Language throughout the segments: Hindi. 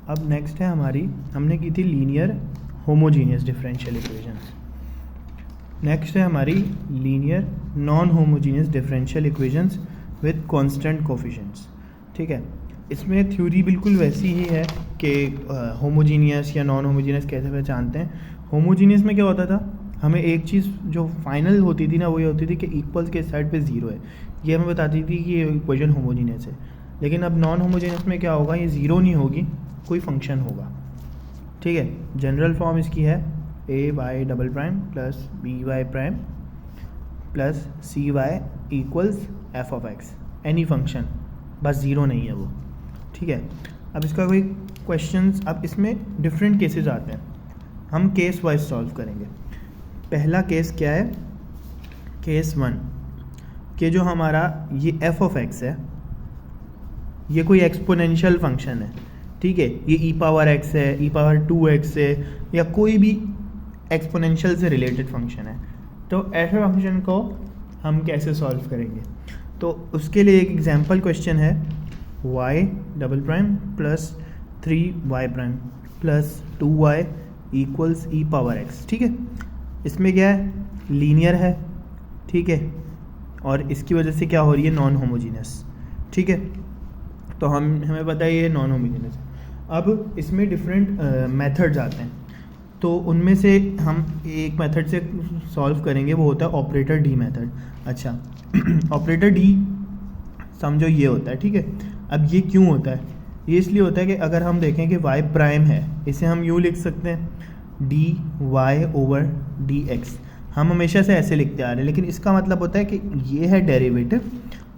अब नेक्स्ट है हमारी, हमने की थी linear homogeneous differential equations. Next है हमारी linear non homogeneous differential equations with constant coefficients. ठीक है, इसमें थ्योरी बिल्कुल वैसी ही है कि होमोजीनियस या नॉन होमोजीनियस कैसे पहचानते हैं। होमोजीनियस में क्या होता था, हमें एक चीज़ जो फाइनल होती थी ना, वो ये होती थी कि इक्वल्स के साइड पे ज़ीरो है, ये हमें बताती थी कि ये इक्वेशन होमोजीनियस है। लेकिन अब नॉन होमोजीनियस में क्या होगा, ये ज़ीरो नहीं होगी, कोई फंक्शन होगा। ठीक है, जनरल फॉर्म इसकी है a y double prime plus b y prime plus c y equals f of x, any function, बस ज़ीरो नहीं है वो। ठीक है, अब इसका कोई क्वेश्चंस, अब इसमें डिफरेंट केसेस आते हैं, हम केस वाइज सॉल्व करेंगे। पहला केस क्या है, केस 1 कि जो हमारा ये एफ ऑफ एक्स है, ये कोई एक्सपोनेंशियल फंक्शन है। ठीक है, ये ई पावर एक्स है, ई पावर 2x है, या कोई भी एक्सपोनेंशियल से रिलेटेड फंक्शन है। तो ऐसे फंक्शन को हम कैसे सॉल्व करेंगे, तो उसके लिए एक एग्जांपल क्वेश्चन है y double prime plus 3y prime plus 2y equals e power x। ठीक है, इसमें क्या है, लीनियर है। ठीक है, और इसकी वजह से क्या हो रही है, नॉन होमोजीनियस। ठीक है, तो हमें पता है ये नॉन होमोजीनियस। अब इसमें डिफरेंट मेथड्स आते हैं, तो उनमें से हम एक मेथड से सॉल्व करेंगे, वो होता है ऑपरेटर डी मेथड। अच्छा ऑपरेटर डी समझो ये होता है। ठीक है, अब ये क्यों होता है, ये इसलिए होता है कि अगर हम देखें कि y प्राइम है, इसे हम यूँ लिख सकते हैं D Y over D X, हम हमेशा से ऐसे लिखते आ रहे हैं, लेकिन इसका मतलब होता है कि ये है डेरिवेटिव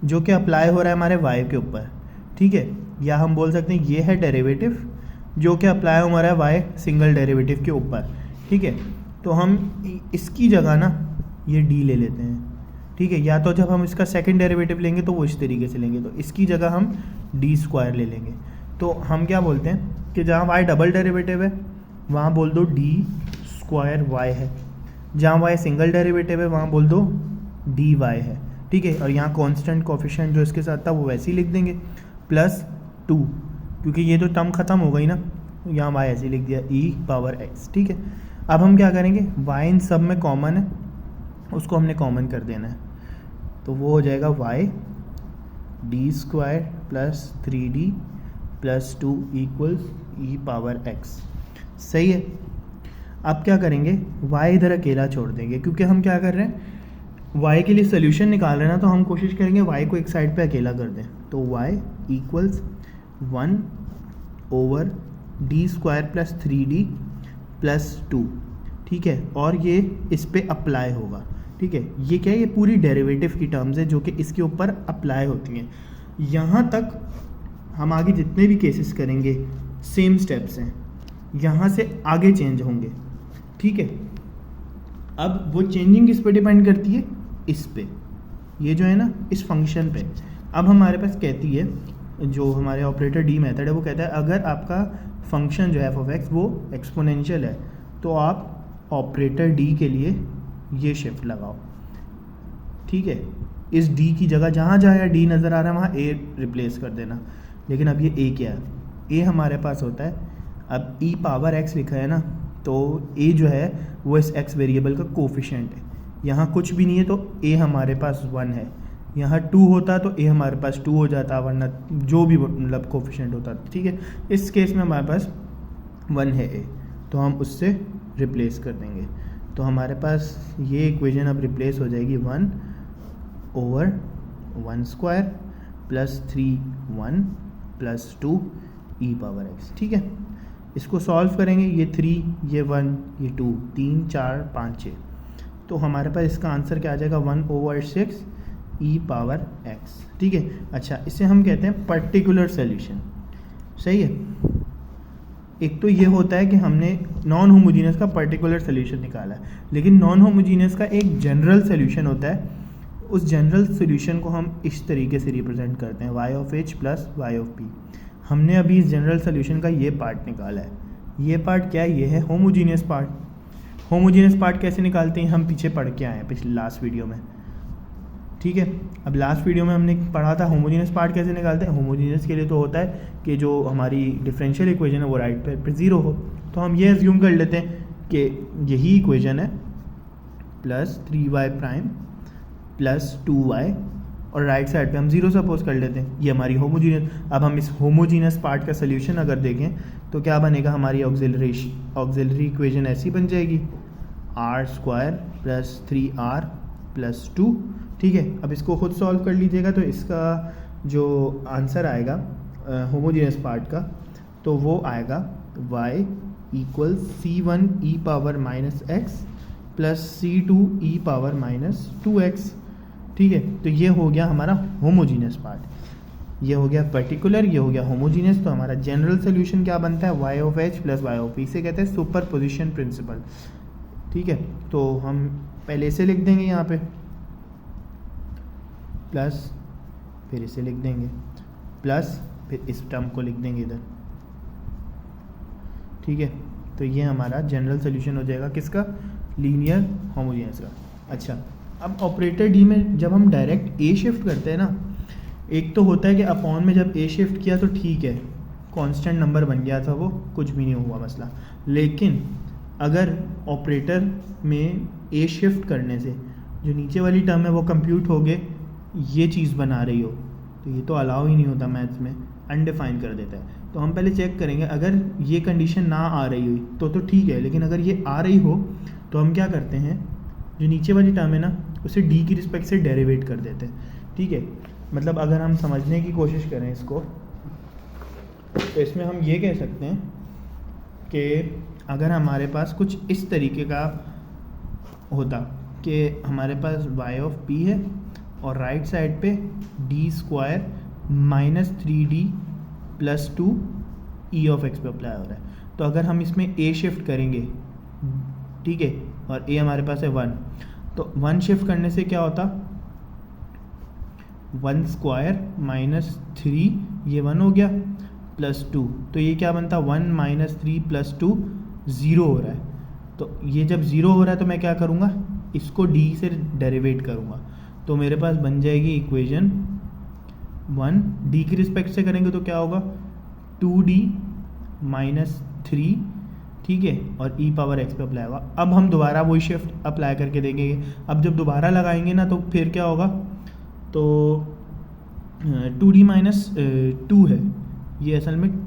जो कि अप्लाई हो रहा है हमारे y के ऊपर। ठीक है, या हम बोल सकते हैं ये है डेरिवेटिव जो कि अप्लाई हो रहा है y सिंगल डेरिवेटिव के ऊपर। ठीक है, तो हम इसकी जगह ना ये d ले लेते हैं। ठीक है, या तो जब हम इसका सेकंड डेरिवेटिव लेंगे तो वो इस तरीके से लेंगे, तो इसकी जगह हम d² ले लेंगे। तो हम क्या बोलते हैं कि जहाँ y डबल डेरिवेटिव है वहाँ बोल दो d² है, जहाँ y सिंगल डेरिवेटिव है वहाँ बोल दो dy है। ठीक है, और यहाँ कांस्टेंट कोफिशिएंट जो इसके साथ था वो वैसे ही लिख देंगे प्लस 2, क्योंकि ये तो टर्म ख़त्म हो गई ना, यहाँ y ऐसे लिख दिया e पावर x। ठीक है, अब हम क्या करेंगे, y इन सब में कॉमन है, उसको हमने कॉमन कर देना है, तो वो हो जाएगा y d² plus 3d plus 2 equals e power x। सही है, अब क्या करेंगे, y इधर अकेला छोड़ देंगे, क्योंकि हम क्या कर रहे हैं, y के लिए सोल्यूशन निकाल रहे हैं ना, तो हम कोशिश करेंगे y को एक साइड पे अकेला कर दें। तो y equals 1 over d² plus 3d plus 2। ठीक है, और ये इस पे अप्लाई होगा। ठीक है, ये क्या है, ये पूरी डेरिवेटिव की टर्म्स है जो कि इसके ऊपर अप्लाई होती हैं। यहाँ तक हम आगे जितने भी केसेस करेंगे सेम स्टेप्स हैं, यहाँ से आगे चेंज होंगे। ठीक है, अब वो चेंजिंग किस पे डिपेंड करती है, इस पे, ये जो है ना इस फंक्शन पे। अब हमारे पास कहती है, जो हमारे ऑपरेटर डी मेथड है वो कहता है अगर आपका फंक्शन जो है एफ ऑफ एक्स वो एक्सपोनेंशियल है तो आप ऑपरेटर डी के लिए ये शिफ्ट लगाओ। ठीक है, इस डी की जगह जहाँ जहाँ डी नज़र आ रहा है वहाँ ए रिप्लेस कर देना। लेकिन अब ये ए क्या है, ए हमारे पास होता है, अब ई पावर एक्स लिखा है ना, तो ए जो है वो इस एक्स वेरिएबल का कोफिशिएंट है। यहाँ कुछ भी नहीं है तो ए हमारे पास 1 है, यहाँ 2 होता तो ए हमारे पास 2 हो जाता, वरना जो भी मतलब कोफिशिएंट होता। ठीक है, इस केस में हमारे पास 1 है ए, तो हम उससे रिप्लेस कर देंगे, तो हमारे पास ये इक्वेशन अब रिप्लेस हो जाएगी 1 ओवर 1² प्लस 3 1 प्लस 2 ई पावर एक्स। ठीक है, इसको सॉल्व करेंगे, ये 3 ये 1 ये 2 3 4 5 6, तो हमारे पास इसका आंसर क्या आ जाएगा 1 ओवर 6 ई पावर एक्स। ठीक है, अच्छा इसे हम कहते हैं पर्टिकुलर सोल्यूशन। सही है, एक तो ये होता है कि हमने नॉन होमोजीनियस का पर्टिकुलर सोल्यूशन निकाला है, लेकिन नॉन होमोजीनियस का एक जनरल सोल्यूशन होता है, उस जनरल सोल्यूशन को हम इस तरीके से रिप्रेजेंट करते हैं y of h plus y of p। हमने अभी इस जनरल सोल्यूशन का ये पार्ट निकाला है, ये पार्ट क्या है, ये है होमोजीनियस पार्ट। होमोजीनियस पार्ट कैसे निकालते हैं हम पीछे पढ़ के आए हैं पिछले लास्ट वीडियो में। ठीक है। अब लास्ट वीडियो में हमने पढ़ा था होमोजीनियस पार्ट कैसे निकालते हैं। होमोजीनियस के लिए तो होता है कि जो हमारी डिफरेंशियल इक्वेशन है वो राइट पे ज़ीरो हो। तो हम ये एज्यूम कर लेते हैं कि यही इक्वेशन है plus 3y prime plus 2y और राइट साइड पे हम ज़ीरो सपोज कर लेते हैं, ये हमारी होमोजीनियस। अब हम इस होमोजीनियस पार्ट का सोल्यूशन अगर देखें तो क्या बनेगा, हमारी ऑक्सिलरी इक्वेशन ऐसी बन जाएगी r² प्लस 3r प्लस 2। ठीक है, अब इसको खुद सॉल्व कर लीजिएगा तो इसका जो आंसर आएगा होमोजीनियस पार्ट का तो वो आएगा y equal c1 e power minus x plus c2 e power minus 2x। ठीक है, तो ये हो गया हमारा होमोजीनियस पार्ट, ये हो गया पर्टिकुलर, ये हो गया होमोजीनियस। तो हमारा जनरल सोल्यूशन क्या बनता है, y of h plus y of p, इसे कहते हैं सुपरपोजिशन प्रिंसिपल। ठीक है, तो हम पहले इसे लिख देंगे यहाँ पे प्लस, फिर इसे लिख देंगे प्लस, फिर इस टर्म को लिख देंगे इधर। ठीक है, तो ये हमारा जनरल सोल्यूशन हो जाएगा किसका, लीनियर होमोजीनियस का। अच्छा, अब ऑपरेटर डी में जब हम डायरेक्ट ए शिफ्ट करते हैं ना, एक तो होता है कि अपॉन में जब ए शिफ्ट किया तो ठीक है, कांस्टेंट नंबर बन गया था वो, कुछ भी नहीं हुआ मसला। लेकिन अगर ऑपरेटर में ए शिफ्ट करने से जो नीचे वाली टर्म है वो कंप्यूट हो गए, ये चीज़ बना रही हो, तो ये तो अलाउ ही नहीं होता मैथ्स में, अनडिफाइन कर देता है। तो हम पहले चेक करेंगे, अगर ये कंडीशन ना आ रही हुई तो ठीक है, लेकिन अगर ये आ रही हो तो हम क्या करते हैं, जो नीचे वाली टर्म है ना उसे डी की रिस्पेक्ट से डेरिवेट कर देते हैं। ठीक है, मतलब अगर हम समझने की कोशिश करें इसको, तो इसमें हम ये कह सकते हैं कि अगर हमारे पास कुछ इस तरीके का होता कि हमारे पास y ऑफ p है और राइट साइड पे d² minus 3d plus 2 e of x पे अप्लाई हो रहा है, तो अगर हम इसमें a शिफ्ट करेंगे, ठीक है, और a हमारे पास है 1, तो 1 शिफ्ट करने से क्या होता, 1² माइनस 3, ये 1 हो गया, प्लस 2, तो ये क्या बनता, 1 माइनस 3 प्लस 2 ज़ीरो हो रहा है। तो ये जब ज़ीरो हो रहा है तो मैं क्या करूँगा, इसको d से डेरिवेट करूँगा, तो मेरे पास बन जाएगी इक्वेशन 1, d की रिस्पेक्ट से करेंगे तो क्या होगा 2d माइनस 3, ठीक है, और e पावर x पे अप्लाई होगा। अब हम दोबारा वही शिफ्ट अप्लाई करके देखेंगे। अब जब दोबारा लगाएंगे ना तो फिर क्या होगा, तो 2d माइनस 2 है, ये असल में